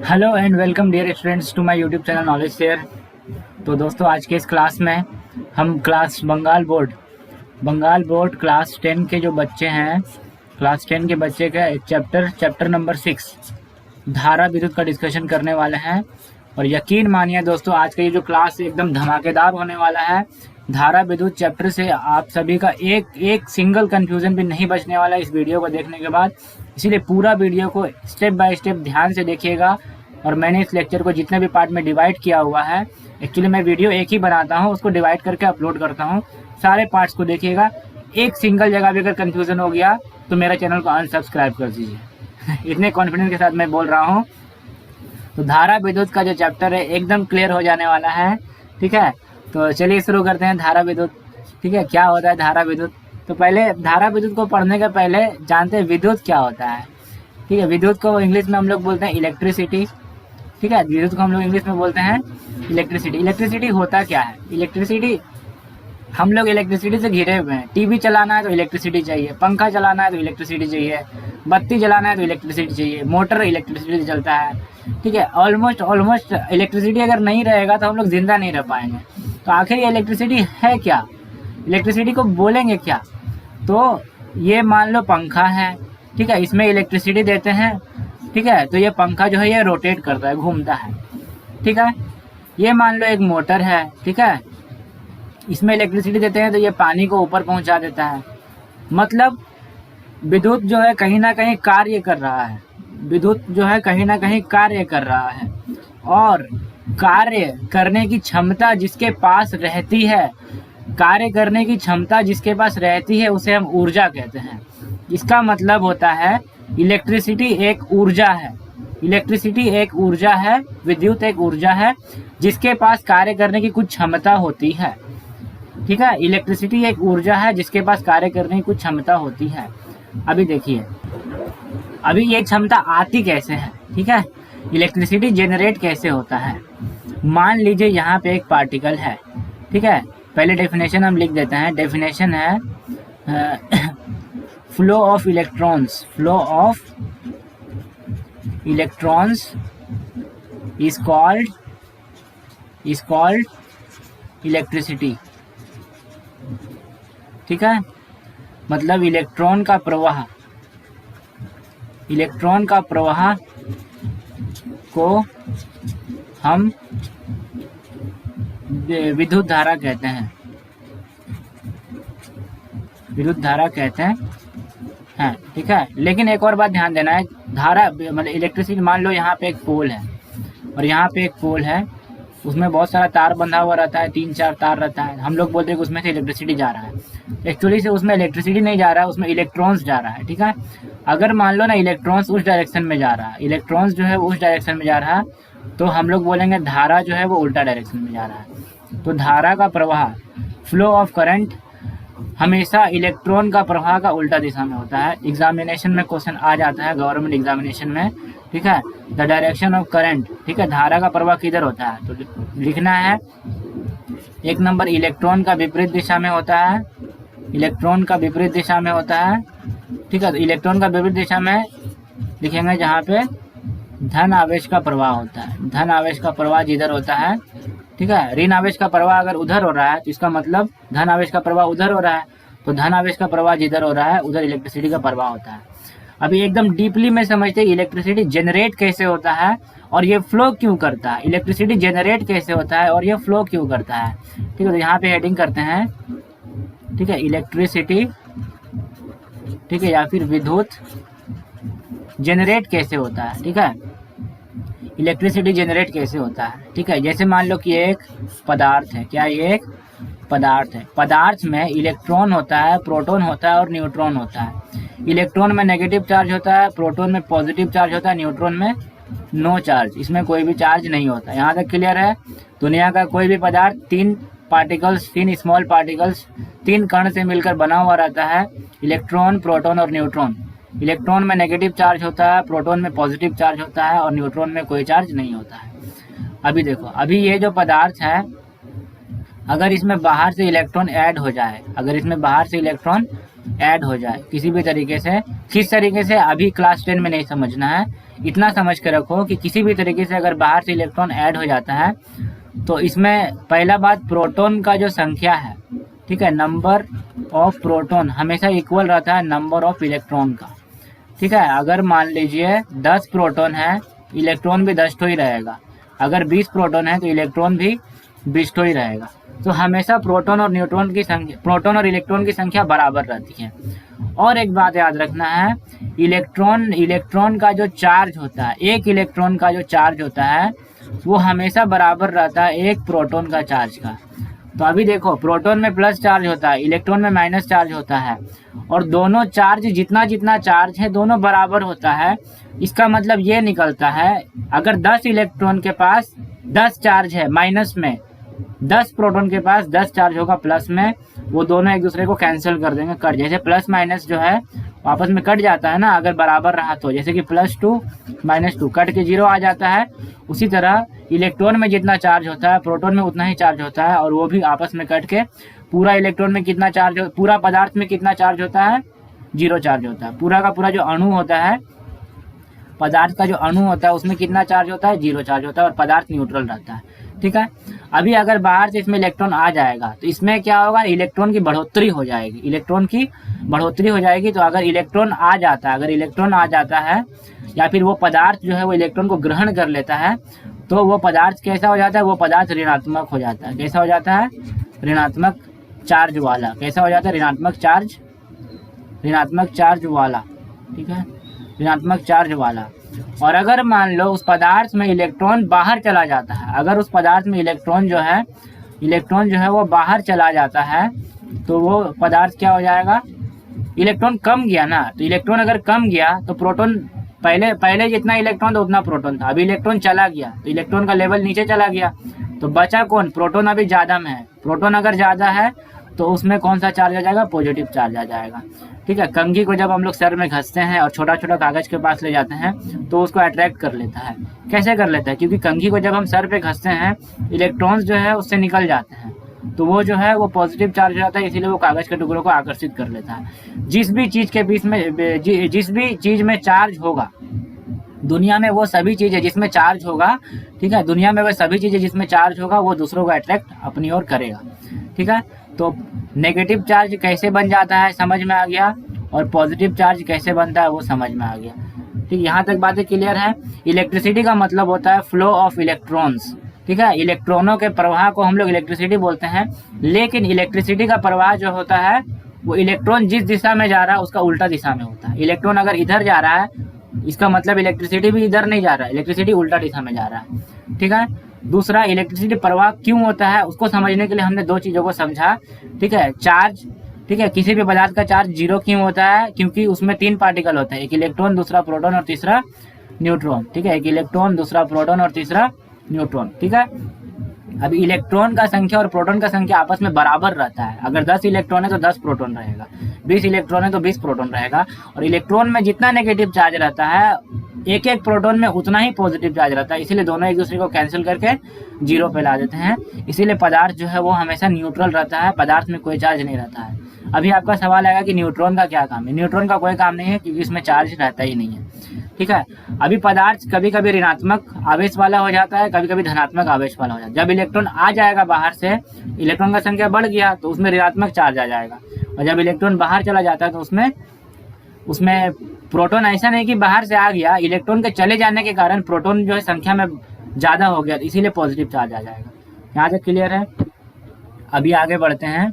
Hello and welcome dear students to my YouTube channel knowledge share. तो दोस्तों आज के इस क्लास में हम क्लास बंगाल बोर्ड क्लास 10 के जो बच्चे हैं, क्लास 10 के बच्चे का चैप्टर नंबर 6 धारा विद्युत का डिस्कशन करने वाले हैं। और यकीन मानिए दोस्तों, आज का ये जो क्लास एकदम धमाकेदार होने वाला है। धारा विद्युत चैप्टर से आप सभी का एक सिंगल कंफ्यूजन भी नहीं बचने वाला है इस वीडियो को देखने के बाद। इसीलिए पूरा वीडियो को स्टेप बाय स्टेप ध्यान से देखिएगा। और मैंने इस लेक्चर को जितने भी पार्ट में डिवाइड किया हुआ है, एक्चुअली मैं वीडियो एक ही बनाता हूँ, उसको डिवाइड करके अपलोड करता हूँ। सारे पार्ट्स को देखिएगा। एक सिंगल जगह भी अगर कंफ्यूजन हो गया तो मेरा चैनल को अनसब्सक्राइब कर दीजिए। इतने कॉन्फिडेंस के साथ मैं बोल रहा हूँ। तो धारा विद्युत का जो चैप्टर है एकदम क्लियर हो जाने वाला है। ठीक है, तो चलिए शुरू करते हैं धारा विद्युत। ठीक है, क्या होता है धारा विद्युत? तो पहले धारा विद्युत को पढ़ने के पहले जानते हैं विद्युत क्या होता है। ठीक है, विद्युत को इंग्लिश में हम लोग बोलते हैं इलेक्ट्रिसिटी। ठीक है, विद्युत को हम लोग इंग्लिश में बोलते हैं इलेक्ट्रिसिटी। इलेक्ट्रिसिटी होता क्या है? इलेक्ट्रिसिटी, हम लोग इलेक्ट्रिसिटी से घिरे हुए हैं। टीवी चलाना है तो इलेक्ट्रिसिटी चाहिए, पंखा चलाना है तो इलेक्ट्रिसिटी चाहिए, बत्ती जलाना है तो इलेक्ट्रिसिटी चाहिए, मोटर इलेक्ट्रिसिटी से चलता है। ठीक है, ऑलमोस्ट इलेक्ट्रिसिटी अगर नहीं रहेगा तो हम लोग जिंदा नहीं रह पाएंगे। तो आखिर ये इलेक्ट्रिसिटी है क्या? इलेक्ट्रिसिटी को बोलेंगे क्या? तो ये मान लो पंखा है। ठीक है, इसमें इलेक्ट्रिसिटी देते हैं। ठीक है, तो ये पंखा जो है ये रोटेट करता है, घूमता है। ठीक है, ये मान लो एक मोटर है। ठीक है, इसमें इलेक्ट्रिसिटी देते हैं तो ये पानी को ऊपर पहुंचा देता है। मतलब विद्युत जो है कहीं ना कहीं कार्य कर रहा है। विद्युत जो है कहीं ना कहीं कार्य कर रहा है। और कार्य करने की क्षमता जिसके पास रहती है, कार्य करने की क्षमता जिसके पास रहती है उसे हम ऊर्जा कहते हैं। इसका मतलब होता है इलेक्ट्रिसिटी एक ऊर्जा है। इलेक्ट्रिसिटी एक ऊर्जा है, विद्युत एक ऊर्जा है जिसके पास कार्य करने की कुछ क्षमता होती है। ठीक है, इलेक्ट्रिसिटी एक ऊर्जा है जिसके पास कार्य करने की कुछ क्षमता होती है। अभी देखिए, अभी ये क्षमता आती कैसे है? ठीक है, इलेक्ट्रिसिटी जनरेट कैसे होता है? मान लीजिए यहाँ पे एक पार्टिकल है। ठीक है, पहले डेफिनेशन हम लिख देते हैं। डेफिनेशन है flow of electrons is called electricity. ठीक है, मतलब इलेक्ट्रॉन का प्रवाह को हम विद्युत धारा कहते हैं। ठीक है, लेकिन एक और बात ध्यान देना है। धारा मतलब इलेक्ट्रिसिटी, मान लो यहाँ पे एक पोल है और यहाँ पे एक पोल है, उसमें बहुत सारा तार बंधा हुआ रहता है, 3-4 तार रहता है। हम लोग बोलते हैं कि उसमें से इलेक्ट्रिसिटी जा रहा है। एक्चुअली से उसमें इलेक्ट्रिसिटी नहीं जा रहा है, उसमें इलेक्ट्रॉन्स जा रहा है। ठीक है, अगर मान लो ना इलेक्ट्रॉन्स उस डायरेक्शन में जा रहा है, इलेक्ट्रॉन्स जो है उस डायरेक्शन में जा रहा है, तो हम लोग बोलेंगे धारा जो है वो उल्टा डायरेक्शन में जा रहा है। तो धारा का प्रवाह, फ्लो ऑफ करंट, हमेशा इलेक्ट्रॉन का प्रवाह का उल्टा दिशा में होता है। एग्जामिनेशन में क्वेश्चन आ जाता है, गवर्नमेंट एग्जामिनेशन में। ठीक है, द डायरेक्शन ऑफ करंट। ठीक है, धारा का प्रवाह किधर होता है? तो लिखना है 1 नंबर इलेक्ट्रॉन का विपरीत दिशा में होता है। इलेक्ट्रॉन का विपरीत दिशा में होता है। ठीक है, तो इलेक्ट्रॉन का विपरीत दिशा में लिखेंगे जहाँ पे धन आवेश का प्रवाह होता है। धन आवेश का प्रवाह जिधर होता है, ठीक है, ऋण आवेश का प्रवाह अगर उधर हो रहा है तो इसका मतलब धन आवेश का प्रवाह उधर हो रहा है। तो धन आवेश का प्रवाह जिधर हो रहा है उधर इलेक्ट्रिसिटी का प्रवाह होता है। अभी एकदम डीपली में समझते हैं इलेक्ट्रिसिटी जनरेट कैसे होता है और ये फ्लो क्यों करता है। इलेक्ट्रिसिटी जनरेट कैसे होता है और ये फ्लो क्यों करता है। ठीक है, तो यहाँ पे हेडिंग करते हैं। ठीक है, इलेक्ट्रिसिटी, ठीक है, या फिर विद्युत जनरेट कैसे होता है। ठीक है, इलेक्ट्रिसिटी जनरेट कैसे होता है। ठीक है, जैसे मान लो कि एक पदार्थ है। क्या ये एक पदार्थ है? पदार्थ में इलेक्ट्रॉन होता है, प्रोटॉन होता है और न्यूट्रॉन होता है। इलेक्ट्रॉन में नेगेटिव चार्ज होता है, प्रोटॉन में पॉजिटिव चार्ज होता है, न्यूट्रॉन में नो चार्ज, इसमें कोई भी चार्ज नहीं होता। यहाँ तक क्लियर है? दुनिया का कोई भी पदार्थ 3 स्मॉल पार्टिकल्स, 3 कण से मिलकर बना हुआ रहता है। इलेक्ट्रॉन, प्रोटॉन और न्यूट्रॉन। इलेक्ट्रॉन में नेगेटिव चार्ज होता है, प्रोटॉन में पॉजिटिव चार्ज होता है और न्यूट्रॉन में कोई चार्ज नहीं होता है। अभी देखो, अभी ये जो पदार्थ है, अगर इसमें बाहर से इलेक्ट्रॉन ऐड हो जाए, अगर इसमें बाहर से इलेक्ट्रॉन ऐड हो जाए किसी भी तरीके से। किस तरीके से अभी क्लास 10 में नहीं समझना है, इतना समझ के रखो कि किसी भी तरीके से अगर बाहर से इलेक्ट्रॉन ऐड हो जाता है तो इसमें पहला बात प्रोटॉन का जो संख्या है, ठीक है, नंबर ऑफ प्रोटॉन हमेशा इक्वल रहता है नंबर ऑफ इलेक्ट्रॉन का। ठीक है, अगर मान लीजिए 10 प्रोटॉन है, इलेक्ट्रॉन भी 10 तो ही रहेगा। अगर 20 प्रोटॉन है तो इलेक्ट्रॉन भी 20 तो ही रहेगा। तो हमेशा प्रोटॉन और न्यूट्रॉन की संख्या, प्रोटॉन और इलेक्ट्रॉन की संख्या बराबर रहती है। और एक बात याद रखना है, इलेक्ट्रॉन का जो चार्ज होता है, एक इलेक्ट्रॉन का जो चार्ज होता है वो हमेशा बराबर रहता है एक प्रोटॉन का चार्ज का। तो अभी देखो, प्रोटॉन में प्लस चार्ज होता है, इलेक्ट्रॉन में माइनस चार्ज होता है, और दोनों चार्ज जितना जितना चार्ज है दोनों बराबर होता है। इसका मतलब ये निकलता है, अगर 10 इलेक्ट्रॉन के पास 10 चार्ज है माइनस में, 10 प्रोटॉन के पास 10 चार्ज होगा प्लस में, वो दोनों एक दूसरे को कैंसिल कर देंगे, कट, जैसे प्लस माइनस जो है आपस में कट जाता है ना अगर बराबर रहा तो, जैसे कि +2 -2 कट के 0 आ जाता है। उसी तरह इलेक्ट्रॉन में जितना चार्ज होता है प्रोटॉन में उतना ही चार्ज होता है, और वो भी आपस में कट के पूरा इलेक्ट्रॉन में कितना चार्ज, पूरा पदार्थ में कितना चार्ज होता है, 0 चार्ज होता है। पूरा का पूरा जो अणु होता है, पदार्थ का जो अणु होता है उसमें कितना चार्ज होता है, 0 चार्ज होता है, और पदार्थ न्यूट्रल रहता है। ठीक है, अभी अगर बाहर से इसमें इलेक्ट्रॉन आ जाएगा तो इसमें क्या होगा, इलेक्ट्रॉन की बढ़ोतरी हो जाएगी, इलेक्ट्रॉन की बढ़ोतरी हो जाएगी। तो अगर इलेक्ट्रॉन आ जाता है या फिर वो पदार्थ जो है वो इलेक्ट्रॉन को ग्रहण कर लेता है, तो वो पदार्थ कैसा हो जाता है, वो पदार्थ ऋणात्मक हो जाता है। कैसा हो जाता है, ऋणात्मक चार्ज वाला। कैसा हो जाता है, ऋणात्मक चार्ज वाला। ठीक है, ऋणात्मक चार्ज वाला। और अगर मान लो उस पदार्थ में इलेक्ट्रॉन बाहर चला जाता है, अगर उस पदार्थ में इलेक्ट्रॉन जो है वो बाहर चला जाता है, तो वो पदार्थ क्या हो जाएगा, इलेक्ट्रॉन कम गया ना। तो इलेक्ट्रॉन अगर कम गया तो प्रोटॉन, पहले जितना इलेक्ट्रॉन था उतना प्रोटॉन था, अभी इलेक्ट्रॉन चला गया तो इलेक्ट्रॉन का लेवल नीचे चला गया, तो बचा कौन, प्रोटॉन अभी ज़्यादा में है। प्रोटॉन अगर ज़्यादा है तो उसमें कौन सा चार्ज आ जाएगा, पॉजिटिव चार्ज आ जाएगा। ठीक है, कंघी को जब हम लोग सर में घसते हैं और छोटा छोटा कागज के पास ले जाते हैं तो उसको अट्रैक्ट कर लेता है। कैसे कर लेता है, क्योंकि कंघी को जब हम सर पे घसते हैं इलेक्ट्रॉन्स जो है उससे निकल जाते हैं, तो वो जो है वो पॉजिटिव चार्ज हो जाता है, इसीलिए वो कागज के टुकड़ों को आकर्षित कर लेता है। जिस भी चीज़ में चार्ज होगा दुनिया में, वो सभी चीज़ें जिसमें चार्ज होगा, ठीक है, दुनिया में वो सभी चीज़ें जिसमें चार्ज होगा वो दूसरों को अट्रैक्ट अपनी ओर करेगा। ठीक है, तो नेगेटिव चार्ज कैसे बन जाता है समझ में आ गया, और पॉजिटिव चार्ज कैसे बनता है वो समझ में आ गया। ठीक, यहाँ तक बातें क्लियर है। इलेक्ट्रिसिटी का मतलब होता है फ्लो ऑफ इलेक्ट्रॉन्स। ठीक है, इलेक्ट्रॉनों के प्रवाह को हम लोग इलेक्ट्रिसिटी बोलते हैं, लेकिन इलेक्ट्रिसिटी का प्रवाह जो होता है वो इलेक्ट्रॉन जिस दिशा में जा रहा है उसका उल्टा दिशा में होता है। इलेक्ट्रॉन अगर इधर जा रहा है, इसका मतलब इलेक्ट्रिसिटी भी इधर नहीं जा रहा है, इलेक्ट्रिसिटी उल्टा दिशा में जा रहा है। ठीक है, दूसरा, इलेक्ट्रिसिटी प्रवाह क्यों होता है उसको समझने के लिए हमने दो चीज़ों को समझा। ठीक है, चार्ज, ठीक है, किसी भी पदार्थ का चार्ज 0 क्यों होता है, क्योंकि उसमें 3 पार्टिकल होते हैं, एक इलेक्ट्रॉन, दूसरा प्रोटॉन और तीसरा न्यूट्रॉन। ठीक है, एक इलेक्ट्रॉन, दूसरा प्रोटॉन और तीसरा न्यूट्रॉन। ठीक है, अब इलेक्ट्रॉन का संख्या और प्रोटॉन का संख्या आपस में बराबर रहता है। अगर 10 इलेक्ट्रॉन है तो 10 प्रोटॉन रहेगा, 20 इलेक्ट्रॉन है तो 20 प्रोटॉन रहेगा। और इलेक्ट्रॉन में जितना नेगेटिव चार्ज रहता है, एक एक प्रोटॉन में उतना ही पॉजिटिव चार्ज रहता है, इसीलिए दोनों एक दूसरे को कैंसिल करके 0 पे ला देते हैं। इसीलिए पदार्थ जो है वो हमेशा न्यूट्रल रहता है, पदार्थ में कोई चार्ज नहीं रहता है। अभी आपका सवाल आएगा कि न्यूट्रॉन का क्या काम है। न्यूट्रॉन का कोई काम नहीं है, क्योंकि इसमें चार्ज रहता ही नहीं है। ठीक है, अभी पदार्थ कभी कभी ऋणात्मक आवेश वाला हो जाता है, कभी कभी धनात्मक आवेश वाला हो जाता है। जब इलेक्ट्रॉन आ जाएगा बाहर से, इलेक्ट्रॉन का संख्या बढ़ गया तो उसमें ऋणात्मक चार्ज आ जाएगा, और जब इलेक्ट्रॉन बाहर चला जाता है तो उसमें प्रोटॉन, ऐसा नहीं कि बाहर से आ गया, इलेक्ट्रॉन के चले जाने के कारण प्रोटॉन जो है संख्या में ज़्यादा हो गया, इसीलिए पॉजिटिव चार्ज आ जाएगा। यहाँ तक क्लियर है। अभी आगे बढ़ते हैं।